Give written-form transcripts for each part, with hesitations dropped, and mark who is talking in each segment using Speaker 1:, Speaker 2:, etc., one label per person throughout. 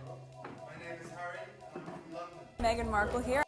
Speaker 1: My name is Harry, and I'm from London.
Speaker 2: Meghan Markle here.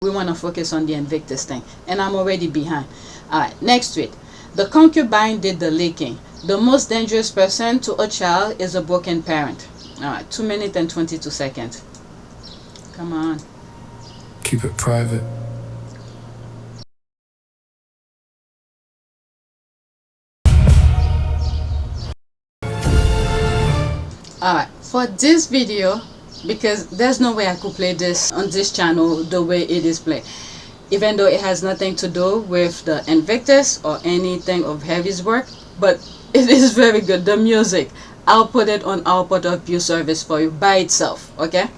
Speaker 3: We want to focus on the Invictus thing, and I'm already behind. Alright, next tweet. The concubine did the leaking. The most dangerous person to a child is a broken parent. Alright, 2 minutes and 22 seconds. Come on.
Speaker 4: Keep it private.
Speaker 3: Alright, for this video, because there's no way I could play this on this channel the way it is played, even though it has nothing to do with the Invictus or anything of Heavy's work, but it is very good. The music, I'll put it on our point of view service for you by itself. Okay,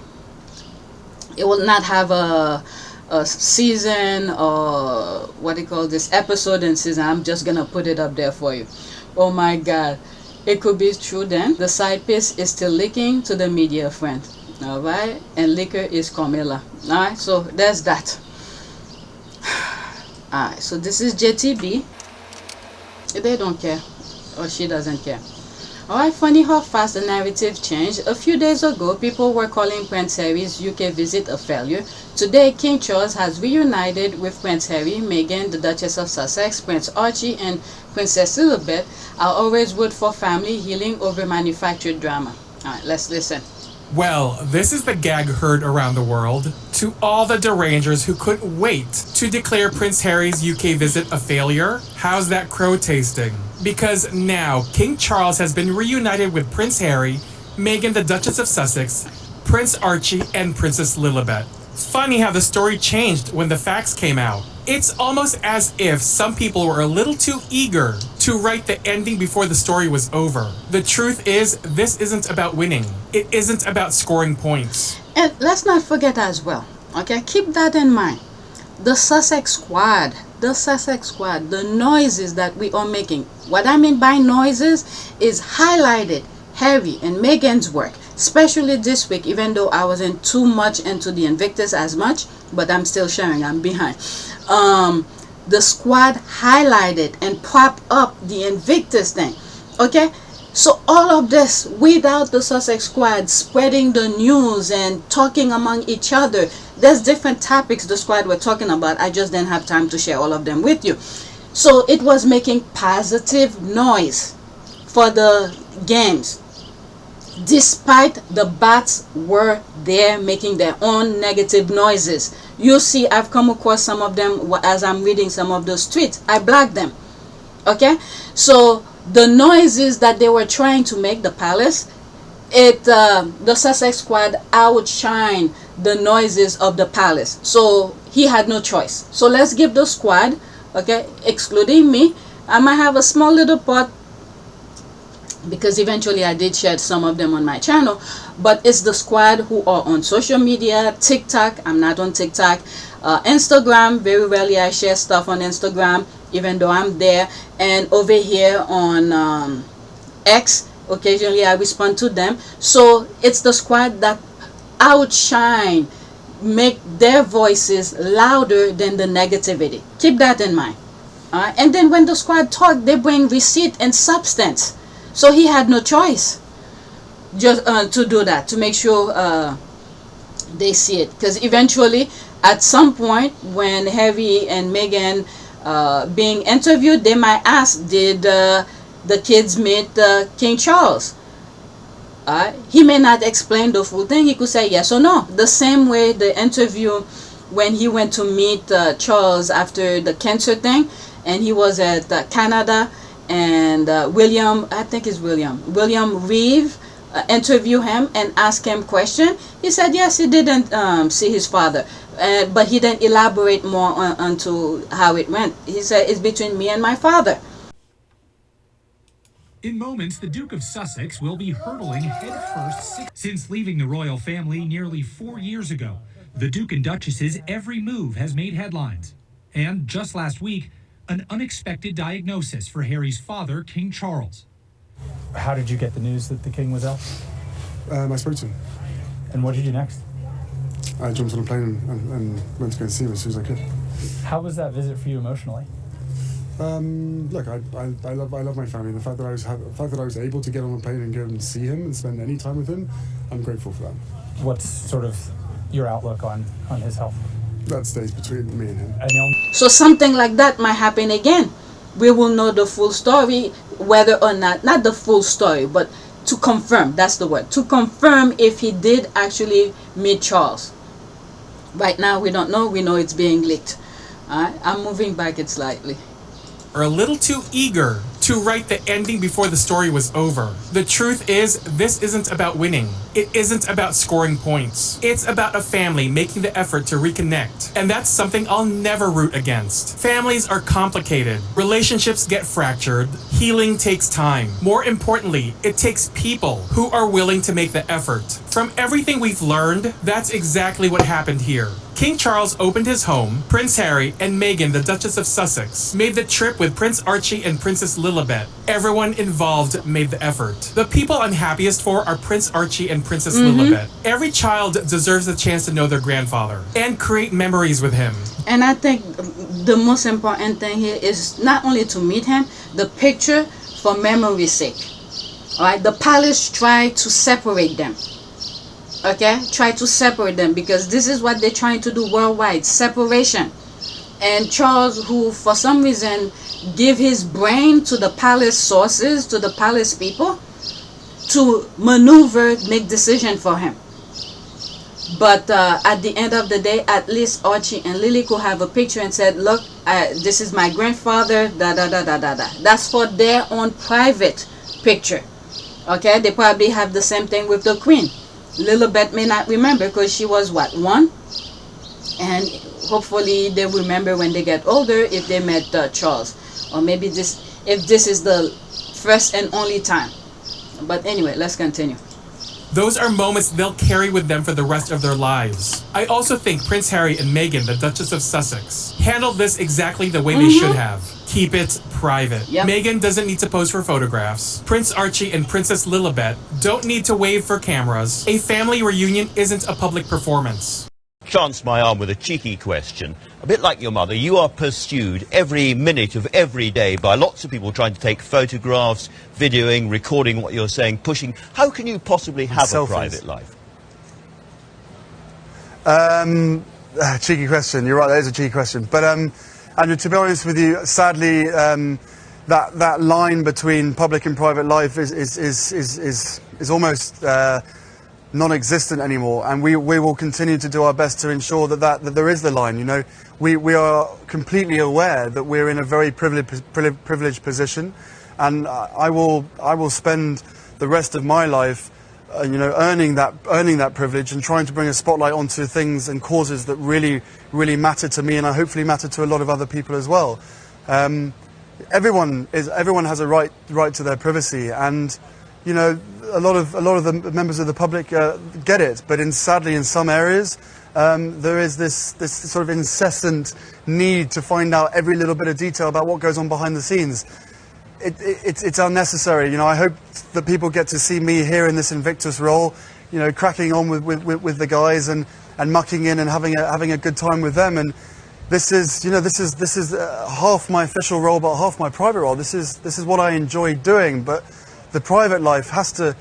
Speaker 3: it will not have a season or what they call this, episode and season. I'm just gonna put it up there for you. Oh my god, it could be true then. The side piece is still leaking to the media friend. Alright, and liquor is Carmilla. Alright, so there's that. Alright, so this is JTB. They don't care, or she doesn't care. Alright, funny how fast the narrative changed. A few days ago, people were calling Prince Harry's UK visit a failure. Today, King Charles has reunited with Prince Harry, Meghan, the Duchess of Sussex, Prince Archie, and Princess Elizabeth. I'll always root for family healing over manufactured drama. Alright, let's listen.
Speaker 4: Well, this is the gag heard around the world. To all the derangers who couldn't wait to declare Prince Harry's UK visit a failure, how's that crow tasting? Because now King Charles has been reunited with Prince Harry, Meghan the Duchess of Sussex, Prince Archie, and Princess Lilibet. Funny how the story changed when the facts came out. It's almost as if some people were a little too eager to write the ending before the story was over. The truth is, this isn't about winning. It isn't about scoring points.
Speaker 3: And let's not forget as well, okay, keep that in mind. The Sussex squad, the noises that we are making. What I mean by noises is highlighted Harry and Meghan's work, especially this week, even though I wasn't too much into the Invictus as much, but I'm still sharing, I'm behind. The squad highlighted and propped up the Invictus thing, okay? So all of this without the Sussex squad spreading the news and talking among each other. There's different topics the squad were talking about. I just didn't have time to share all of them with you. So it was making positive noise for the games, despite the bats were there making their own negative noises. You see, I've come across some of them as I'm reading some of those tweets. I blocked them. Okay, so the noises that they were trying to make the palace, the Sussex squad outshine the noises of the palace. So he had no choice. So let's give the squad, okay, excluding me. I might have a small little part, because eventually I did share some of them on my channel, but it's the squad who are on social media. TikTok, I'm not on TikTok. Instagram, very rarely I share stuff on Instagram, even though I'm there. And over here on X, occasionally I respond to them. So it's the squad that outshine, make their voices louder than the negativity. Keep that in mind. And then when the squad talk, they bring receipt and substance. So he had no choice just to do that, to make sure they see it. Because eventually, at some point, when Harry and Meghan being interviewed, they might ask, did the kids meet King Charles? He may not explain the full thing. He could say yes or no. The same way the interview when he went to meet Charles after the cancer thing, and he was at Canada, and William Reeve interview him and ask him question, he said yes, he didn't see his father, but he didn't elaborate more onto how it went. He said it's between me and my father.
Speaker 2: In moments, the Duke of Sussex will be hurtling headfirst since leaving the royal family nearly 4 years ago. The Duke and Duchess's every move has made headlines. And just last week, an unexpected diagnosis for Harry's father, King Charles.
Speaker 5: How did you get the news that the king was ill?
Speaker 6: I spoke to him.
Speaker 5: And what did you do next?
Speaker 6: I jumped on a plane and went to go and see him as soon as I could.
Speaker 5: How was that visit for you emotionally?
Speaker 6: Look, I love my family. The fact that I was able to get on a plane and go and see him and spend any time with him, I'm grateful for that.
Speaker 5: What's sort of your outlook on his health?
Speaker 6: That stays between me and him.
Speaker 3: So something like that might happen again. We will know the full story, whether or not the full story, but to confirm, that's the word, to confirm if he did actually meet Charles. Right now we don't know. We know it's being leaked. I'm moving back it slightly.
Speaker 4: Are a little too eager to write the ending before the story was over. The truth is, this isn't about winning. It isn't about scoring points. It's about a family making the effort to reconnect. And that's something I'll never root against. Families are complicated. Relationships get fractured. Healing takes time. More importantly, it takes people who are willing to make the effort. From everything we've learned, that's exactly what happened here. King Charles opened his home. Prince Harry and Meghan, the Duchess of Sussex, made the trip with Prince Archie and Princess Lilibet. Everyone involved made the effort. The people I'm happiest for are Prince Archie and Princess Lilibet. Every child deserves a chance to know their grandfather and create memories with him.
Speaker 3: And I think the most important thing here is not only to meet him, the picture for memory's sake. All right, the palace tried to separate them. Okay, try to separate them because this is what they're trying to do worldwide, separation. And Charles, who for some reason give his brain to the palace sources, to the palace people, to maneuver, make decision for him. But at the end of the day, at least Archie and Lily could have a picture and said, look, this is my grandfather, da da da da da da. That's for their own private picture. Okay, they probably have the same thing with the Queen. Lilibet may not remember because she was what, 1? And hopefully they remember when they get older if they met Charles, or maybe if this is the first and only time. But anyway, let's continue.
Speaker 4: Those are moments they'll carry with them for the rest of their lives. I also think Prince Harry and Meghan, the Duchess of Sussex, handled this exactly the way they should have. Keep it private.
Speaker 3: Yep.
Speaker 4: Meghan doesn't need to pose for photographs. Prince Archie and Princess Lilibet don't need to wave for cameras. A family reunion isn't a public performance.
Speaker 7: Chance my arm with a cheeky question. A bit like your mother, you are pursued every minute of every day by lots of people trying to take photographs, videoing, recording what you're saying, pushing. How can you possibly have a private life?
Speaker 6: Cheeky question. You're right, that is a cheeky question. But Andrew, to be honest with you, sadly, that line between public and private life is almost non-existent anymore, and we will continue to do our best to ensure that there is the line. You know, we are completely aware that we're in a very privileged position, and I will spend the rest of my life, you know, earning that privilege and trying to bring a spotlight onto things and causes that really matter to me, and I hopefully matter to a lot of other people as well. Everyone has a right to their privacy, and you know, a lot of the members of the public get it, but sadly in some areas there is this sort of incessant need to find out every little bit of detail about what goes on behind the scenes. It's unnecessary. You know, I hope that people get to see me here in this Invictus role, you know, cracking on with the guys and mucking in and having a good time with them. And this is half my official role, but half my private role. This is what I enjoy doing, but the private life has to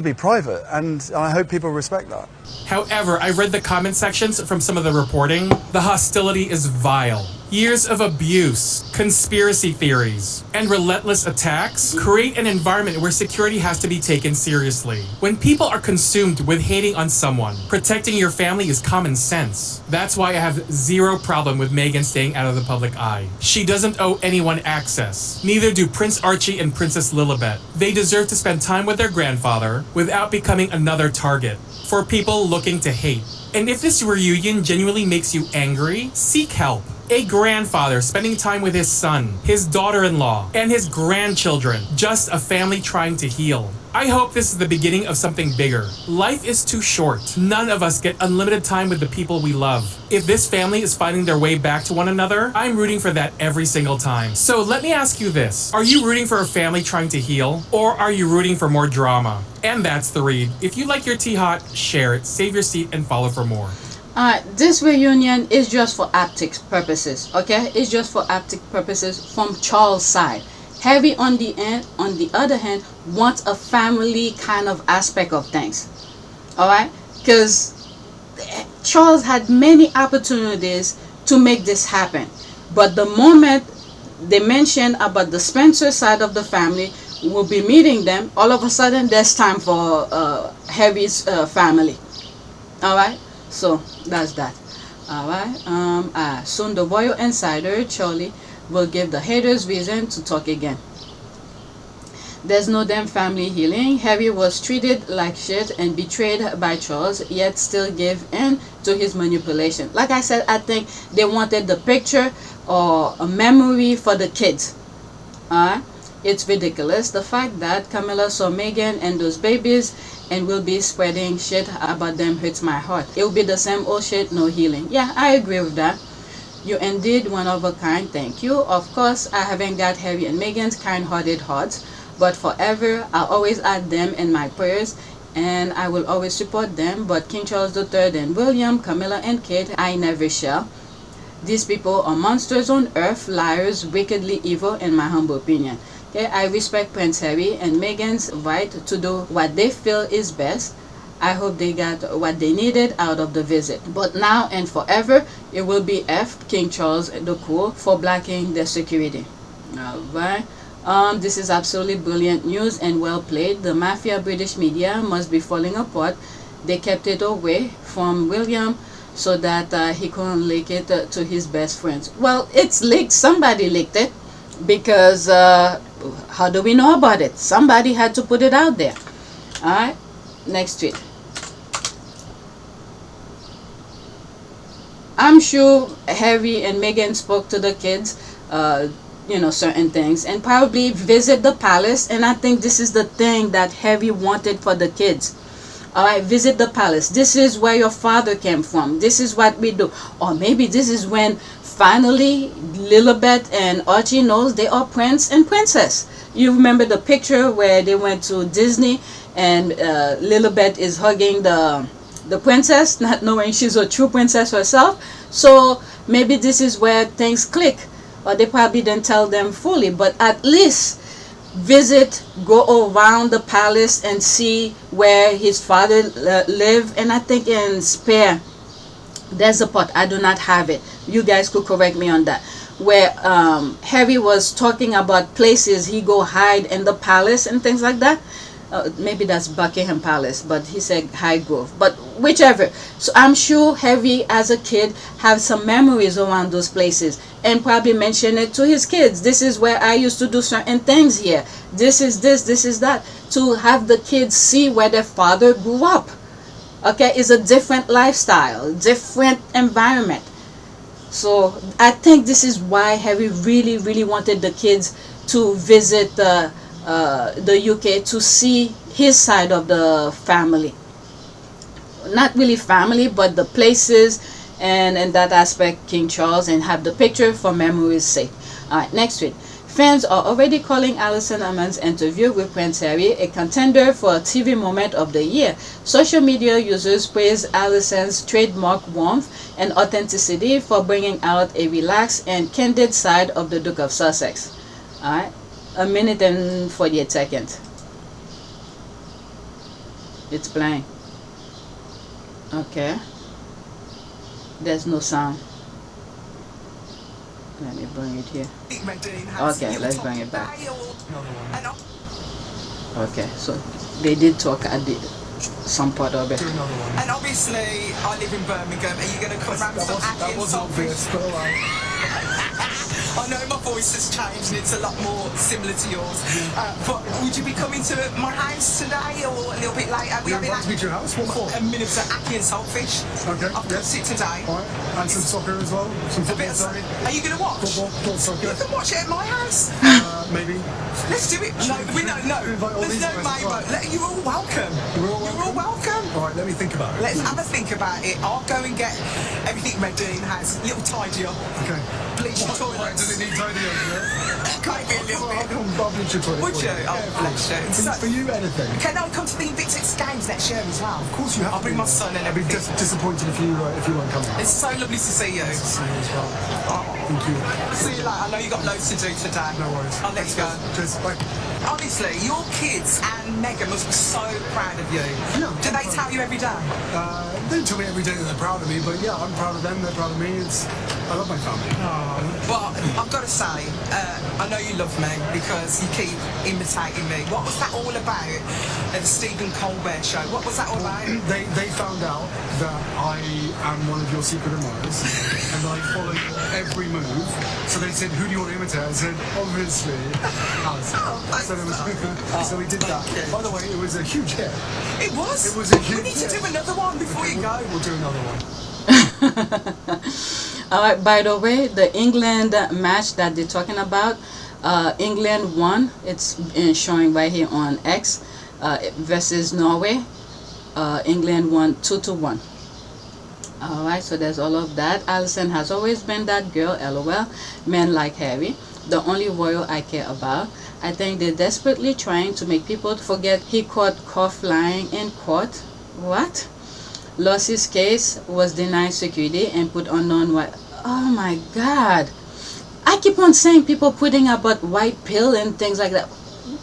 Speaker 6: be private, and I hope people respect that.
Speaker 4: However, I read the comment sections from some of the reporting. The hostility is vile. Years of abuse, conspiracy theories, and relentless attacks create an environment where security has to be taken seriously. When people are consumed with hating on someone, protecting your family is common sense. That's why I have zero problem with Meghan staying out of the public eye. She doesn't owe anyone access. Neither do Prince Archie and Princess Lilibet. They deserve to spend time with their grandfather without becoming another target for people looking to hate. And if this reunion genuinely makes you angry, seek help. A grandfather spending time with his son, his daughter-in-law, and his grandchildren. Just a family trying to heal. I hope this is the beginning of something bigger. Life is too short. None of us get unlimited time with the people we love. If this family is finding their way back to one another, I'm rooting for that every single time. So let me ask you this. Are you rooting for a family trying to heal? Or are you rooting for more drama? And that's the read. If you like your tea hot, share it, save your seat, and follow for more.
Speaker 3: This reunion is just for optics purposes, okay? It's just for optic purposes from Charles' side. Harry on the other hand, wants a family kind of aspect of things, all right? Because Charles had many opportunities to make this happen, but the moment they mentioned about the Spencer side of the family will be meeting them, all of a sudden there's time for Harry's family, all right? So that's that. All right. Soon the royal insider Charlie will give the haters reason to talk again. There's no damn family healing. Harry was treated like shit and betrayed by Charles, yet still gave in to his manipulation. Like I said, I think they wanted the picture or a memory for the kids. All right. It's ridiculous. The fact that Camilla saw Meghan and those babies and will be spreading shit about them hurts my heart. It will be the same old shit, no healing. Yeah, I agree with that. You indeed one of a kind, thank you. Of course, I haven't got Harry and Meghan's kind-hearted hearts, but forever, I'll always add them in my prayers, and I will always support them. But King Charles III and William, Camilla and Kate, I never shall. These people are monsters on earth, liars, wickedly evil, in my humble opinion. Okay, I respect Prince Harry and Meghan's right to do what they feel is best. I hope they got what they needed out of the visit. But now and forever, it will be F King Charles the Cool for blocking their security. Alright. This is absolutely brilliant news and well played. The mafia British media must be falling apart. They kept it away from William so that he couldn't leak it to his best friends. Well, it's leaked. Somebody leaked it. Because how do we know about it? Somebody had to put it out there. All right, next tweet. I'm sure Harry and Meghan spoke to the kids, you know, certain things, and probably visit the palace. And I think this is the thing that Harry wanted for the kids. All right, visit the palace. This is where your father came from. This is what we do. Or maybe this is when finally Lilibet and Archie knows they are prince and princess. You remember the picture where they went to Disney and Lilibet is hugging the princess, not knowing she's a true princess herself. So maybe this is where things click, or they probably didn't tell them fully, but at least visit, go around the palace and see where his father lived. And I think in Spare there's a part, I do not have it, you guys could correct me on that, where Harry was talking about places he go hide in the palace and things like that. Maybe that's Buckingham Palace, but he said Highgrove, but whichever. So I'm sure Harry as a kid have some memories around those places and probably mention it to his kids. This is where I used to do certain things here. This is this, this is that, to have the kids see where their father grew up. Okay, it's a different lifestyle, different environment. So I think this is why Harry really, really wanted the kids to visit the UK to see his side of the family. Not really family, but the places and in that aspect, King Charles, and have the picture for memory's sake. Alright, next tweet. Fans are already calling Alison Hammond's interview with Prince Harry a contender for a TV moment of the year. Social media users praise Alison's trademark warmth and authenticity for bringing out a relaxed and candid side of the Duke of Sussex. Alright, 1 minute and 48 seconds. It's playing. Okay. There's no sound. Let me bring it here. Okay, let's bring it back. Okay, so they did talk at some part of it.
Speaker 8: And obviously, I live in Birmingham. Are you going to come round some Aki and Saltfish? I know my voice has changed and it's a lot more similar to yours. But would you be coming to my house today or a little bit later?
Speaker 9: You're invited me to your house? What for?
Speaker 8: A minute of Aki and Saltfish.
Speaker 9: Okay,
Speaker 8: I've got it today.
Speaker 9: Alright, and some soccer as well? Some football, sorry?
Speaker 8: Are you going to watch?
Speaker 9: Football, soccer.
Speaker 8: You can watch it at my house.
Speaker 9: Maybe.
Speaker 8: Let's do it. No, there's no maybe. You're all welcome. You're all welcome.
Speaker 9: Alright, let me think about it.
Speaker 8: Let's have a think about it. I'll go and get everything ready in the house. A little tidy up.
Speaker 9: Okay.
Speaker 8: Bleach your toilets.
Speaker 9: Does it need tidying up, yeah?
Speaker 8: Maybe a little bit.
Speaker 9: I'll bleach your toilet.
Speaker 8: Would you? Oh, bless you.
Speaker 9: For you, anything.
Speaker 8: Can I come to the Invictus Games next year as well?
Speaker 9: Of course you have.
Speaker 8: I'll bring my son and
Speaker 9: I'd be
Speaker 8: everything.
Speaker 9: disappointed if you won't come out.
Speaker 8: It's so lovely to see you.
Speaker 9: Nice to see you as well. Thank you.
Speaker 8: See you later. I know you've got loads to do today.
Speaker 9: No worries.
Speaker 8: I'll let you go.
Speaker 9: Cheers. Bye.
Speaker 8: Honestly, your kids and Meghan must be so proud of you.
Speaker 9: Yeah,
Speaker 8: Do they tell you every day?
Speaker 9: They tell me every day that they're proud of me, but yeah, I'm proud of them, they're proud of me. I love my family.
Speaker 8: Well, I've got to say, I know you love me because you keep imitating me. What was that all about at the Stephen Colbert show? What was that all about?
Speaker 9: They found out that I am one of your secret admirers and I follow every move. So they said, who do you want to imitate? I said, obviously, Alison. So we did that. By the way, it was a huge hit.
Speaker 8: It was?
Speaker 9: It was a huge
Speaker 8: We need to do another one before you go.
Speaker 9: We'll do another one.
Speaker 3: Alright, by the way, the England match that they're talking about, England won. It's showing right here on X versus Norway. England won 2-1. Alright, so there's all of that. Alison has always been that girl, LOL. Men like Harry, the only royal I care about. I think they're desperately trying to make people forget he caught cough lying in court. What? Lost his case, was denied security, and put on non-white. Oh my God. I keep on saying people putting about white pill and things like that.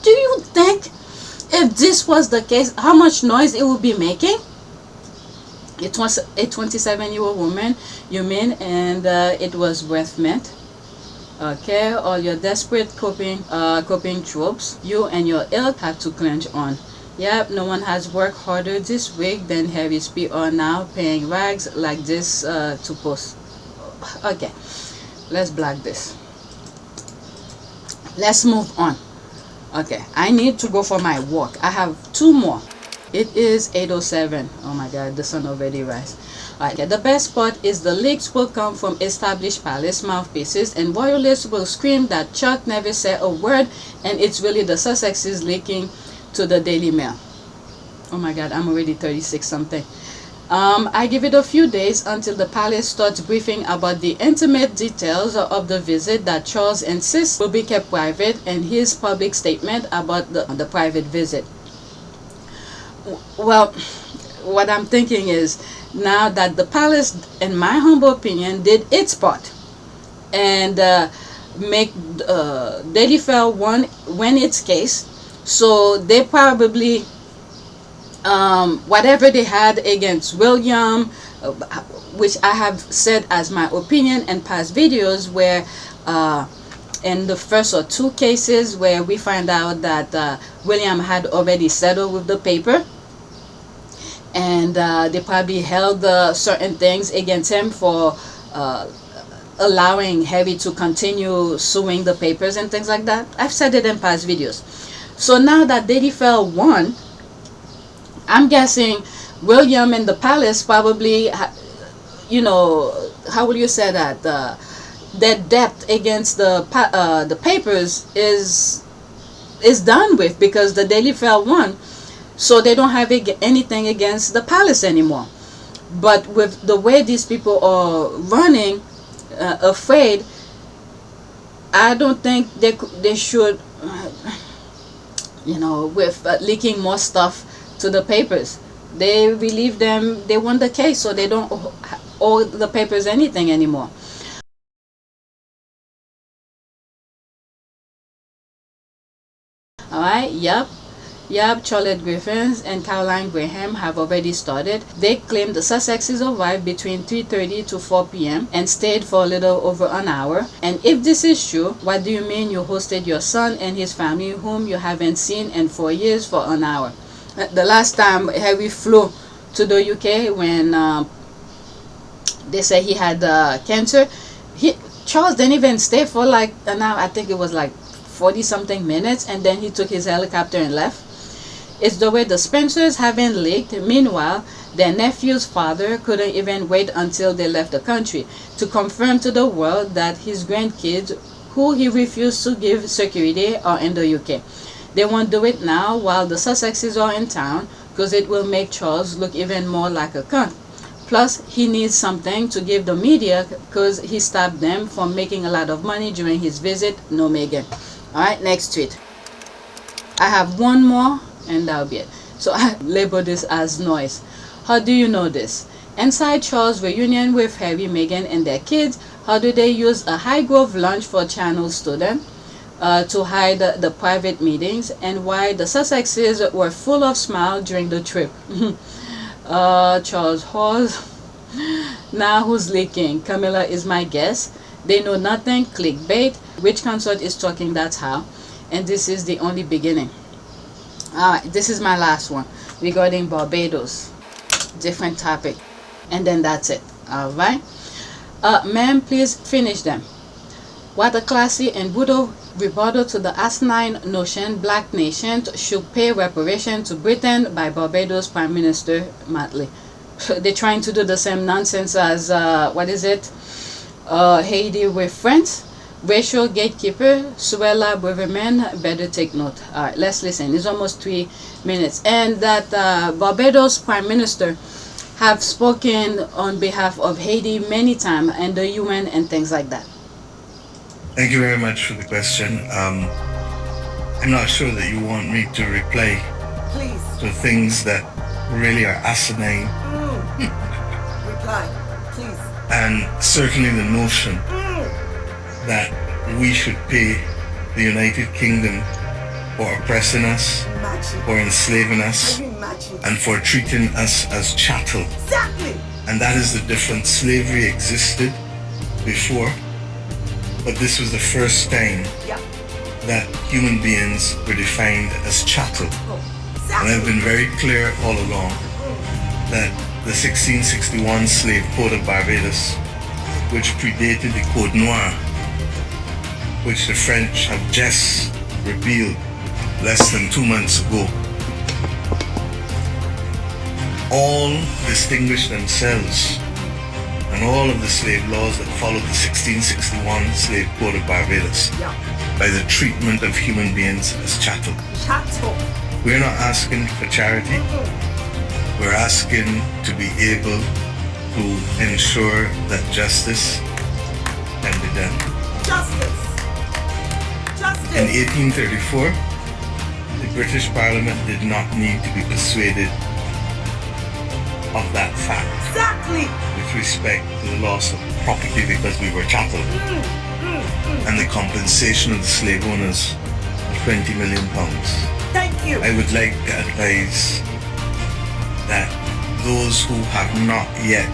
Speaker 3: Do you think if this was the case, how much noise it would be making? It was a 27-year-old woman, you mean, and it was breath mint. Okay, all your desperate coping tropes, you and your ilk have to clench on. Yep, no one has worked harder this week than Harry's PR now, paying rags like this to post. Okay, let's block this. Let's move on. Okay, I need to go for my walk. I have 2 more. It is 8:07. Oh my God, the sun already rise. Okay, the best part is the leaks will come from established palace mouthpieces, and royalists will scream that Chuck never said a word, and it's really the Sussexes leaking to the Daily Mail. Oh my God, I'm already 36 something. I give it a few days until the palace starts briefing about the intimate details of the visit that Charles insists will be kept private, and his public statement about the private visit. Well, what I'm thinking is, now that the palace, in my humble opinion, did its part and make Daily Fair win its case, so they probably whatever they had against William, which I have said as my opinion in past videos, where in the first or 2 cases where we find out that William had already settled with the paper, and they probably held certain things against him for allowing Harry to continue suing the papers and things like that. I've said it in past videos. So now that Daily Fair won, I'm guessing William and the palace probably, you know, how will you say that? Their debt against the papers is done with, because the Daily Fair won, so they don't have anything against the palace anymore. But with the way these people are running, afraid, I don't think they should, you know, with leaking more stuff to the papers. They relieve them, they won the case, so they don't owe the papers anything anymore. Alright, yep. Yab, Charlotte Griffins, and Caroline Graham have already started. They claim the Sussexes arrived between 3:30 to 4 p.m. and stayed for a little over an hour. And if this is true, what do you mean you hosted your son and his family, whom you haven't seen in 4 years, for an hour? The last time Harry flew to the UK when they said he had cancer, Charles didn't even stay for like an hour. I think it was like 40 something minutes, and then he took his helicopter and left. It's the way the Spencers haven't leaked. Meanwhile, their nephew's father couldn't even wait until they left the country to confirm to the world that his grandkids, who he refused to give security, are in the UK. They won't do it now while the Sussexes are in town, because it will make Charles look even more like a cunt. Plus, he needs something to give the media because he stopped them from making a lot of money during his visit. No, Meghan. Alright, next tweet. I have one more and that'll be it. So I label this as noise. How do you know this? Inside Charles' reunion with Harry, Meghan, and their kids, how do they use a high-growth lunch for Channel student to hide the private meetings, and why the Sussexes were full of smiles during the trip? Charles Halls. Now who's leaking? Camilla is my guess. They know nothing. Clickbait. Which consort is talking? That's how. And this is the only beginning. Alright, this is my last one regarding Barbados. Different topic. And then that's it. Alright. Ma'am, please finish them. What a classy and brutal rebuttal to the asinine notion black nations should pay reparation to Britain by Barbados Prime Minister Matley. They're trying to do the same nonsense as, what is it? Haiti with France. Racial gatekeeper, Suella Braverman, better take note. Alright, let's listen. It's almost 3 minutes. And that Barbados Prime Minister have spoken on behalf of Haiti many times and the UN and things like that.
Speaker 10: Thank you very much for the question. I'm not sure that you want me to reply to things that really are asinine.
Speaker 8: Reply, please.
Speaker 10: And certainly the notion that we should pay the United Kingdom for oppressing us, for enslaving us, and for treating us as chattel.
Speaker 8: Exactly.
Speaker 10: And that is the difference. Slavery existed before, but this was the first time that human beings were defined as chattel. And I've been very clear all along that the 1661 Slave Code of Barbados, which predated the Code Noir, which the French have just repealed less than 2 months ago, all distinguished themselves, and all of the slave laws that followed the 1661 Slave Code of Barbados by the treatment of human beings as chattel. We're not asking for charity. We're asking to be able to ensure that justice can be done.
Speaker 8: Justice.
Speaker 10: In 1834, the British Parliament did not need to be persuaded of that fact.
Speaker 8: Exactly.
Speaker 10: With respect to the loss of property because we were chattel, and the compensation of the slave owners of £20 million.
Speaker 8: Thank you.
Speaker 10: I would like to advise that those who have not yet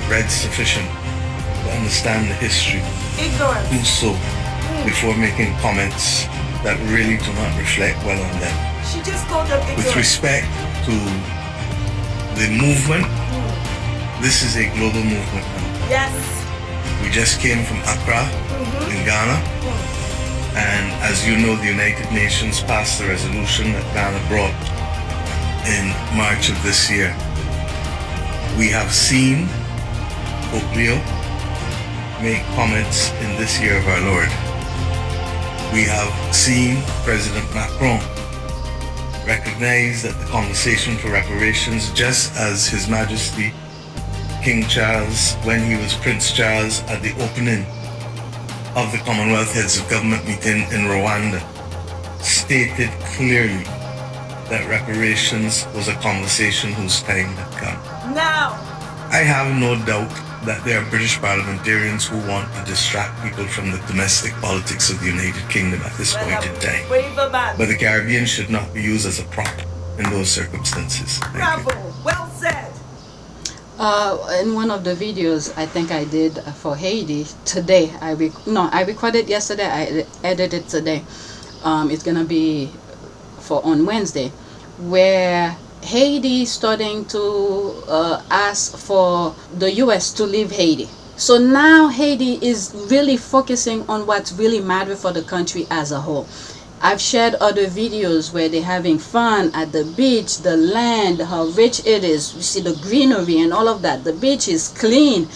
Speaker 10: read sufficient to understand the history do so before making comments that really do not reflect well on them.
Speaker 8: She just called them ignorant.
Speaker 10: With respect to the movement, this is a global movement now.
Speaker 8: Yes.
Speaker 10: We just came from Accra in Ghana, and as you know, the United Nations passed the resolution that Ghana brought in March of this year. We have seen Oakley make comments in this year of our Lord. We have seen President Macron recognize that the conversation for reparations, just as His Majesty King Charles, when he was Prince Charles at the opening of the Commonwealth Heads of Government meeting in Rwanda, stated clearly that reparations was a conversation whose time had come.
Speaker 8: Now,
Speaker 10: I have no doubt that there are British parliamentarians who want to distract people from the domestic politics of the United Kingdom at this point in time. But the Caribbean should not be used as a prop in those circumstances. Thank you.
Speaker 8: Well said.
Speaker 3: In one of the videos I think I did for Haiti today, I recorded yesterday, I edited today. It's gonna be for on Wednesday, where Haiti starting to ask for the US to leave Haiti. So now Haiti is really focusing on what's really matter for the country as a whole. I've shared other videos where they're having fun at the beach, the land, how rich it is. You see the greenery and all of that. The beach is clean.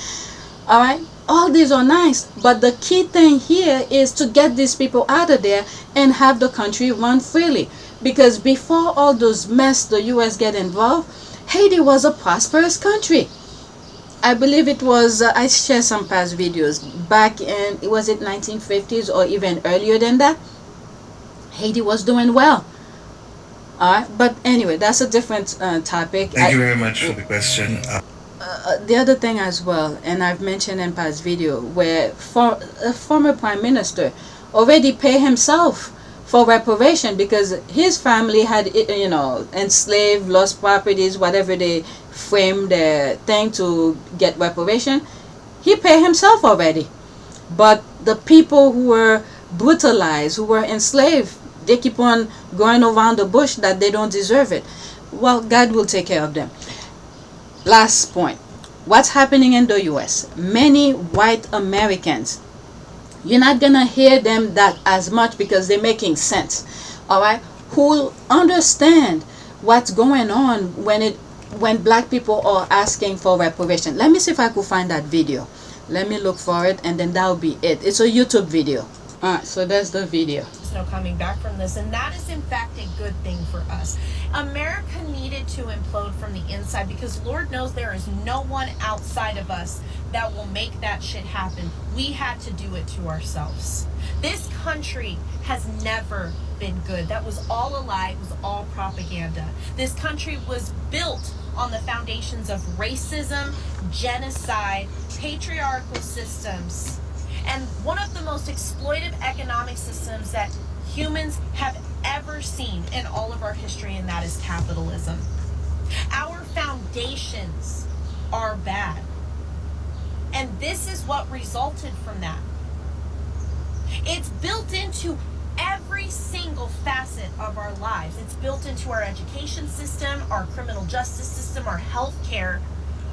Speaker 3: All right. All these are nice. But the key thing here is to get these people out of there and have the country run freely. Because before all those mess the US get involved, Haiti was a prosperous country. I believe it was, I shared some past videos back in, was it 1950s or even earlier than that? Haiti was doing well. But anyway, that's a different topic.
Speaker 10: Thank you very much for the question.
Speaker 3: The other thing as well, and I've mentioned in past video, where a former prime minister already paid himself for reparation because his family had, enslaved, lost properties, whatever they framed their thing to get reparation. He paid himself already. But the people who were brutalized, who were enslaved, they keep on going around the bush that they don't deserve it. Well, God will take care of them. Last point. What's happening in the US? Many white Americans, you're not gonna hear them that as much because they're making sense. All right, who understand what's going on when black people are asking for reparation. Let me see if I could find that video. Let me look for it, and then that'll be it. It's a YouTube video. All right, so that's the video.
Speaker 11: No coming back from this, and that is in fact a good thing for us. America needed to implode from the inside because Lord knows there is no one outside of us that will make that shit happen. We had to do it to ourselves. This country has never been good. That was all a lie. It was all propaganda. This country was built on the foundations of racism, genocide, patriarchal systems, and one of the most exploitive economic systems that humans have ever seen in all of our history, and that is capitalism. Our foundations are bad. And this is what resulted from that. It's built into every single facet of our lives. It's built into our education system, our criminal justice system, our health care,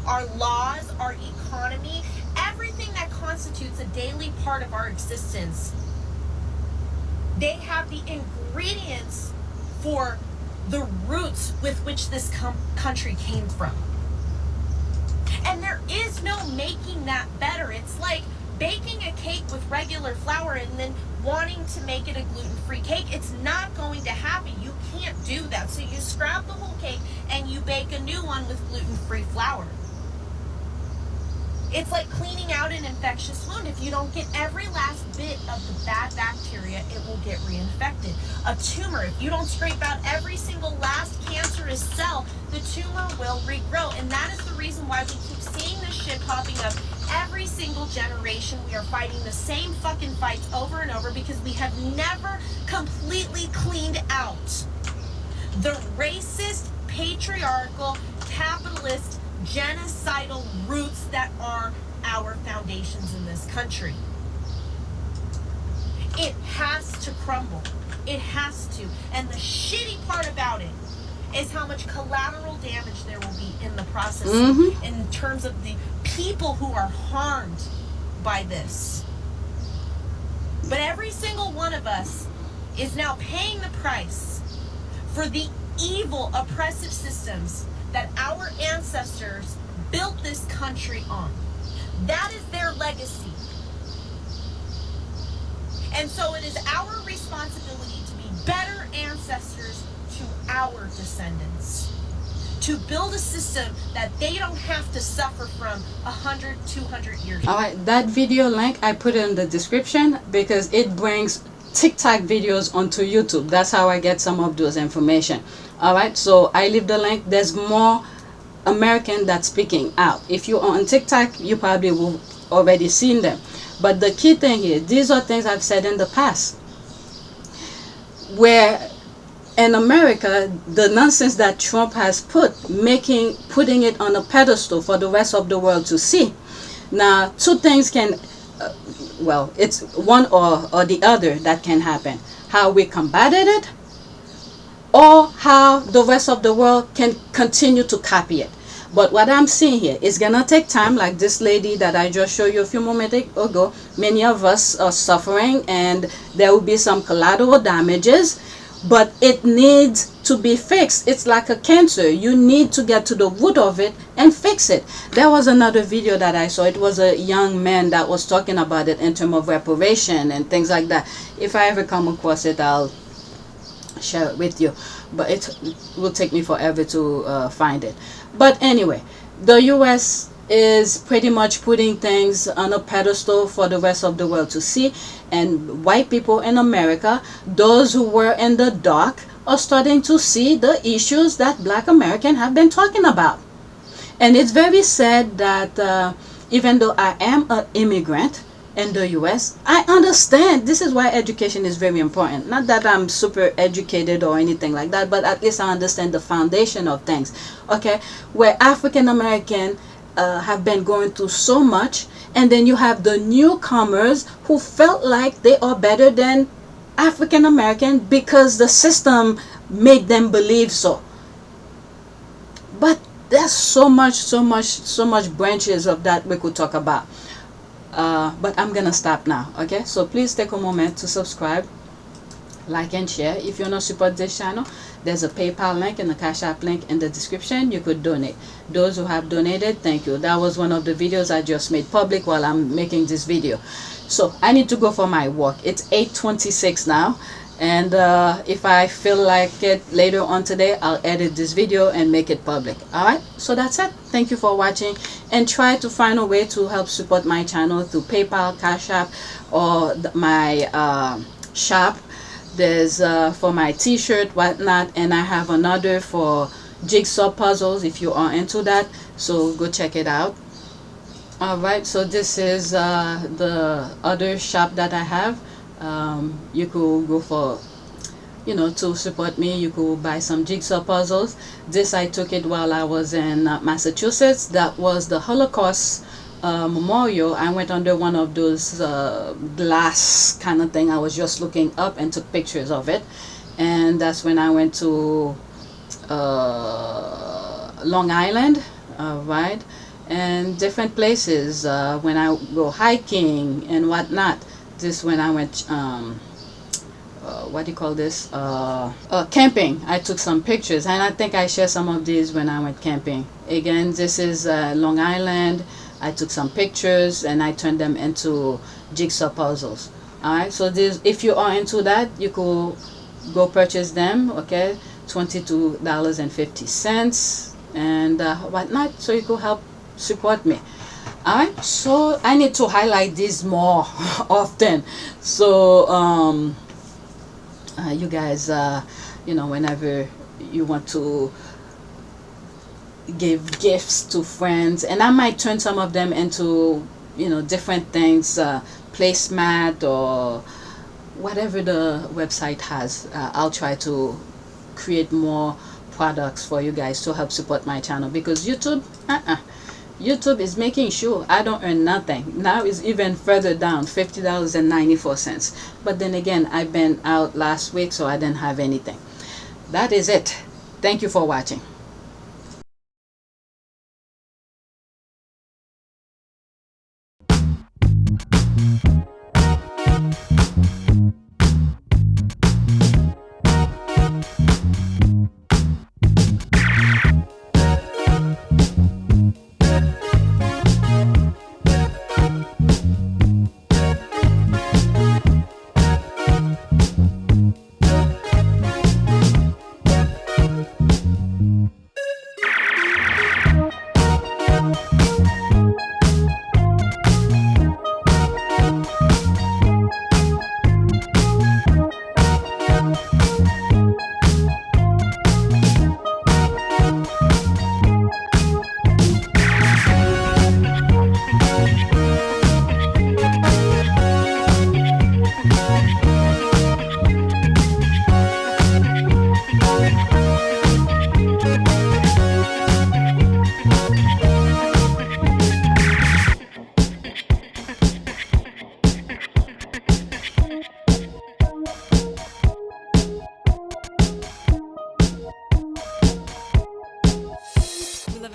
Speaker 11: our laws, our economy, everything that constitutes a daily part of our existence. They have the ingredients for the roots with which this country came from. And there is no making that better. It's like baking a cake with regular flour and then wanting to make it a gluten-free cake. It's not going to happen. You can't do that. So you scrap the whole cake and you bake a new one with gluten-free flour. It's like cleaning out an infectious wound. If you don't get every last bit of the bad bacteria, it will get reinfected. A tumor, if you don't scrape out every single last cancerous cell, the tumor will regrow. And that is the reason why we keep seeing this shit popping up every single generation. We are fighting the same fucking fights over and over because we have never completely cleaned out the racist, patriarchal, capitalist, genocidal roots that are our foundations in this country. It has to crumble. It has to. And the shitty part about it is how much collateral damage there will be in the process in terms of the people who are harmed by this. But every single one of us is now paying the price for the evil, oppressive systems that our ancestors built this country on. That is their legacy. And so it is our responsibility to be better ancestors to our descendants. To build a system that they don't have to suffer from 100, 200 years.
Speaker 3: All right, that video link I put in the description because it brings TikTok videos onto YouTube. That's how I get some of those information. All right, so I leave the link. There's more American that's speaking out. If you're on TikTok, you probably will already seen them. But the key thing here, these are things I've said in the past, where in America, the nonsense that Trump has putting it on a pedestal for the rest of the world to see. Now, two things can, well, it's one or the other that can happen. How we combated it, or how the rest of the world can continue to copy it. But what I'm seeing here is gonna take time, like this lady that I just showed you a few moments ago. Many of us are suffering and there will be some collateral damages, but it needs to be fixed. It's like a cancer. You need to get to the root of it and fix it. There was another video that I saw. It was a young man that was talking about it in terms of reparation and things like that. If I ever come across it, I'll share it with you, but it will take me forever to find it. But anyway, the US is pretty much putting things on a pedestal for the rest of the world to see, and white people in America, those who were in the dark, are starting to see the issues that Black Americans have been talking about. And it's very sad that even though I am an immigrant in the US, I understand. This is why education is very important. Not that I'm super educated or anything like that, but at least I understand the foundation of things. Okay, where African American have been going through so much, and then you have the newcomers who felt like they are better than African American because the system made them believe so. But there's so much branches of that we could talk about. But I'm gonna stop now. Okay, so please take a moment to subscribe, like and share. If you want to support this channel, there's a PayPal link and a Cash App link in the description. You could donate. Those who have donated, thank you. That was one of the videos I just made public while I'm making this video. So I need to go for my walk. It's 8:26 now, and if I feel like it later on today, I'll edit this video and make it public. Alright, so that's it. Thank you for watching, and try to find a way to help support my channel through PayPal, Cash App, or my shop. There's for my t-shirt, whatnot, and I have another for jigsaw puzzles if you are into that, so go check it out. Alright, so this is the other shop that I have. You could go for, you know, to support me. You could buy some jigsaw puzzles. This I took it while I was in Massachusetts. That was the Holocaust memorial. I went under one of those glass kind of thing. I was just looking up and took pictures of it, and that's when I went to Long Island, right, and different places when I go hiking and whatnot. This when I went what do you call this, camping. I took some pictures, and I think I shared some of these when I went camping. Again, this is Long Island. I took some pictures and I turned them into jigsaw puzzles. Alright, so this, if you are into that, you could go purchase them. Okay, $22.50 and whatnot, so you could help support me. Alright, so I need to highlight this more often, so you guys, you know, whenever you want to give gifts to friends, and I might turn some of them into, you know, different things, placemat or whatever the website has. I'll try to create more products for you guys to help support my channel, because YouTube is making sure I don't earn nothing. Now it's even further down, $50.94. But then again, I've been out last week, so I didn't have anything. That is it. Thank you for watching.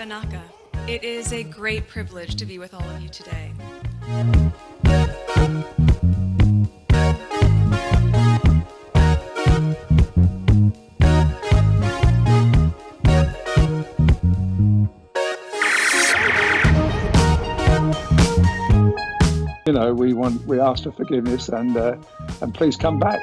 Speaker 12: Vanaka. It is a great privilege to be with all of you today.
Speaker 13: You know, we asked for forgiveness and please come back.